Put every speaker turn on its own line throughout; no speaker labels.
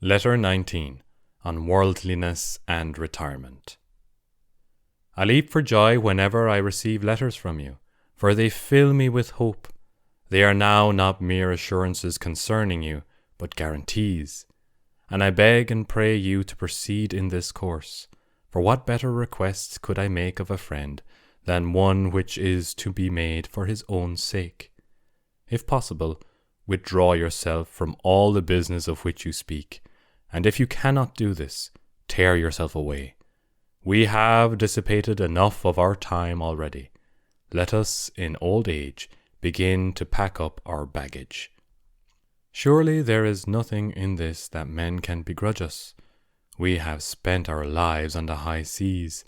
Letter 19, on Worldliness and Retirement. I leap for joy whenever I receive letters from you, for they fill me with hope. They are now not mere assurances concerning you, but guarantees. And I beg and pray you to proceed in this course, for what better requests could I make of a friend than one which is to be made for his own sake? If possible, withdraw yourself from all the business of which you speak, and if you cannot do this, tear yourself away. We have dissipated enough of our time already. Let us, in old age, begin to pack up our baggage. Surely there is nothing in this that men can begrudge us. We have spent our lives on the high seas.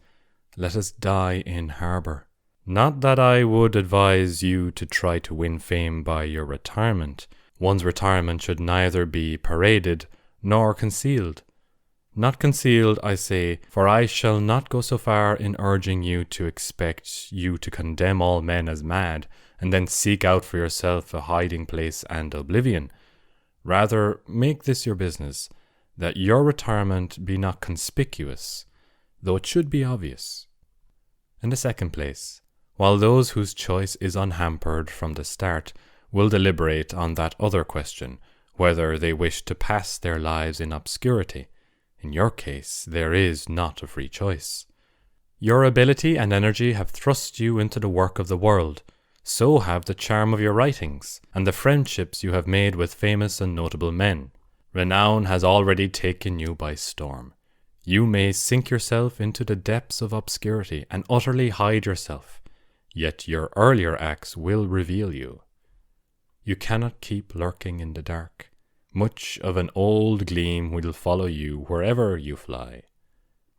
Let us die in harbour. Not that I would advise you to try to win fame by your retirement. One's retirement should neither be paraded nor concealed. Not concealed, I say, for I shall not go so far in urging you to expect you to condemn all men as mad, and then seek out for yourself a hiding place and oblivion. Rather, make this your business, that your retirement be not conspicuous, though it should be obvious. In the second place, while those whose choice is unhampered from the start will deliberate on that other question, whether they wish to pass their lives in obscurity, in your case there is not a free choice. Your ability and energy have thrust you into the work of the world, so have the charm of your writings, and the friendships you have made with famous and notable men. Renown has already taken you by storm. You may sink yourself into the depths of obscurity and utterly hide yourself, yet your earlier acts will reveal you. You cannot keep lurking in the dark. Much of an old gleam will follow you wherever you fly.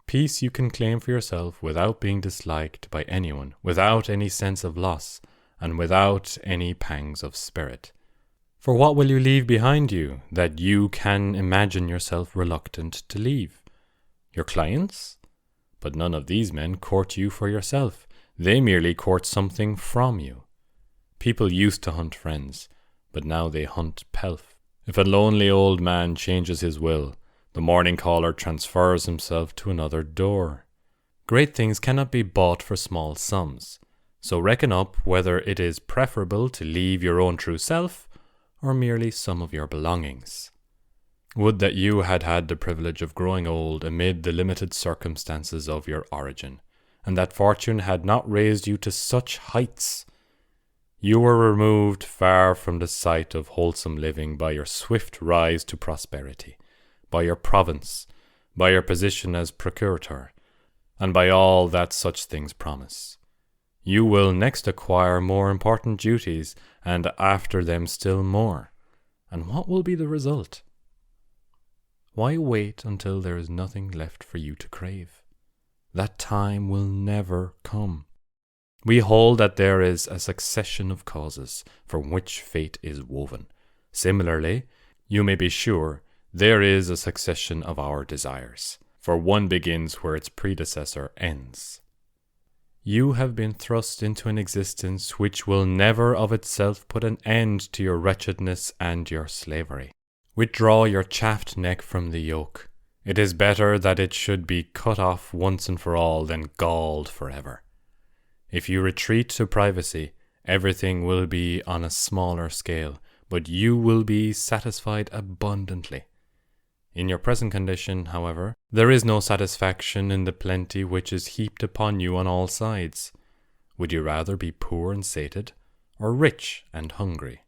Peace you can claim for yourself without being disliked by anyone, without any sense of loss, and without any pangs of spirit. For what will you leave behind you that you can imagine yourself reluctant to leave? Your clients? But none of these men court you for yourself. They merely court something from you. People used to hunt friends, but now they hunt pelf. If a lonely old man changes his will, the morning caller transfers himself to another door. Great things cannot be bought for small sums, so reckon up whether it is preferable to leave your own true self, or merely some of your belongings. Would that you had had the privilege of growing old amid the limited circumstances of your origin, and that fortune had not raised you to such heights. You were removed far from the sight of wholesome living by your swift rise to prosperity, by your province, by your position as procurator, and by all that such things promise. You will next acquire more important duties, and after them still more. And what will be the result? Why wait until there is nothing left for you to crave? That time will never come. We hold that there is a succession of causes from which fate is woven. Similarly, you may be sure there is a succession of our desires, for one begins where its predecessor ends. You have been thrust into an existence which will never of itself put an end to your wretchedness and your slavery. Withdraw your chafed neck from the yoke. It is better that it should be cut off once and for all than galled forever. If you retreat to privacy, everything will be on a smaller scale, but you will be satisfied abundantly. In your present condition, however, there is no satisfaction in the plenty which is heaped upon you on all sides. Would you rather be poor and sated, or rich and hungry?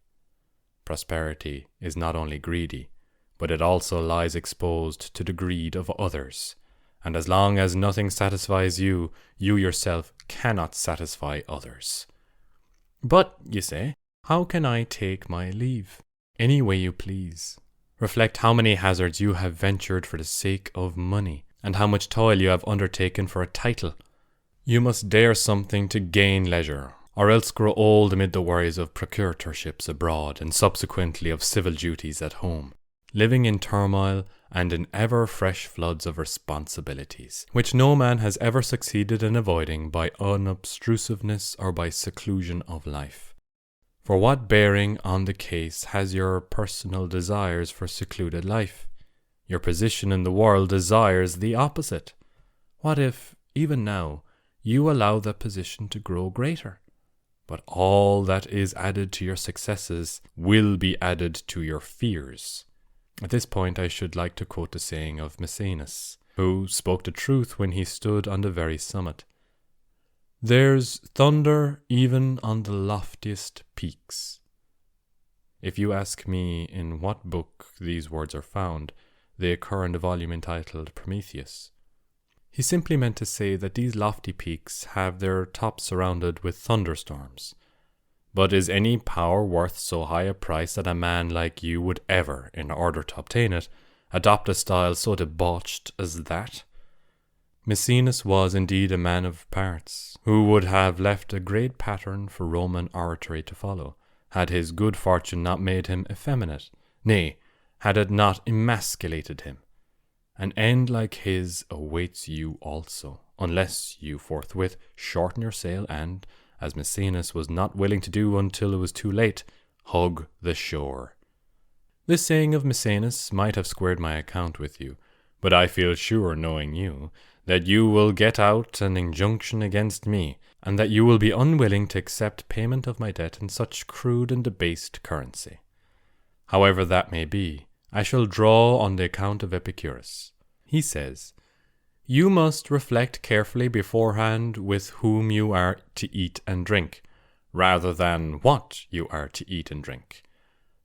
Prosperity is not only greedy, but it also lies exposed to the greed of others. And as long as nothing satisfies you, you yourself cannot satisfy others. But, you say, how can I take my leave? Any way you please. Reflect how many hazards you have ventured for the sake of money, and how much toil you have undertaken for a title. You must dare something to gain leisure, or else grow old amid the worries of procurators abroad, and subsequently of civil duties at home, living in turmoil and in ever-fresh floods of responsibilities, which no man has ever succeeded in avoiding by unobtrusiveness or by seclusion of life. For what bearing on the case has your personal desires for secluded life? Your position in the world desires the opposite. What if, even now, you allow that position to grow greater? But all that is added to your successes will be added to your fears. At this point, I should like to quote the saying of Maecenas, who spoke the truth when he stood on the very summit. There's thunder even on the loftiest peaks. If you ask me in what book these words are found, they occur in the volume entitled Prometheus. He simply meant to say that these lofty peaks have their tops surrounded with thunderstorms. But is any power worth so high a price that a man like you would ever, in order to obtain it, adopt a style so debauched as that? Maecenas was indeed a man of parts, who would have left a great pattern for Roman oratory to follow, had his good fortune not made him effeminate, nay, had it not emasculated him. An end like his awaits you also, unless you forthwith shorten your sail and, as Maecenas was not willing to do until it was too late, hug the shore. This saying of Maecenas might have squared my account with you, but I feel sure, knowing you, that you will get out an injunction against me, and that you will be unwilling to accept payment of my debt in such crude and debased currency. However that may be, I shall draw on the account of Epicurus. He says, "You must reflect carefully beforehand with whom you are to eat and drink, rather than what you are to eat and drink.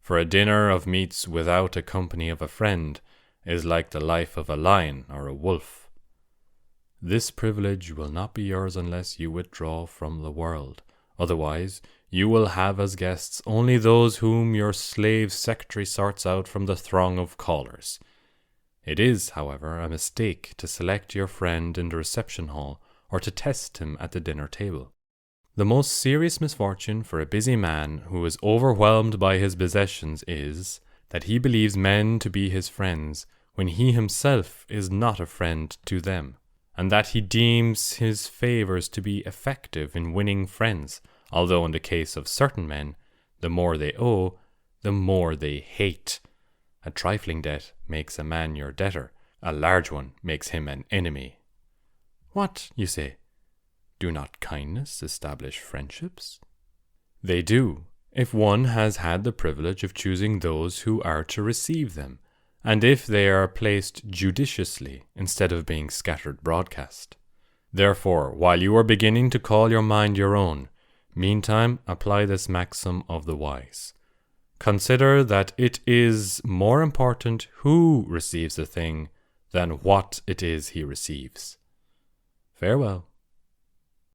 For a dinner of meats without a company of a friend is like the life of a lion or a wolf. This privilege will not be yours unless you withdraw from the world. Otherwise, you will have as guests only those whom your slave secretary sorts out from the throng of callers. It is, however, a mistake to select your friend in the reception hall or to test him at the dinner table. The most serious misfortune for a busy man who is overwhelmed by his possessions is that he believes men to be his friends when he himself is not a friend to them, and that he deems his favors to be effective in winning friends, although in the case of certain men, the more they owe, the more they hate. A trifling debt makes a man your debtor, a large one makes him an enemy. What, you say? Do not kindness establish friendships? They do, if one has had the privilege of choosing those who are to receive them, and if they are placed judiciously instead of being scattered broadcast. Therefore, while you are beginning to call your mind your own, meantime apply this maxim of the wise. Consider that it is more important who receives a thing than what it is he receives. Farewell.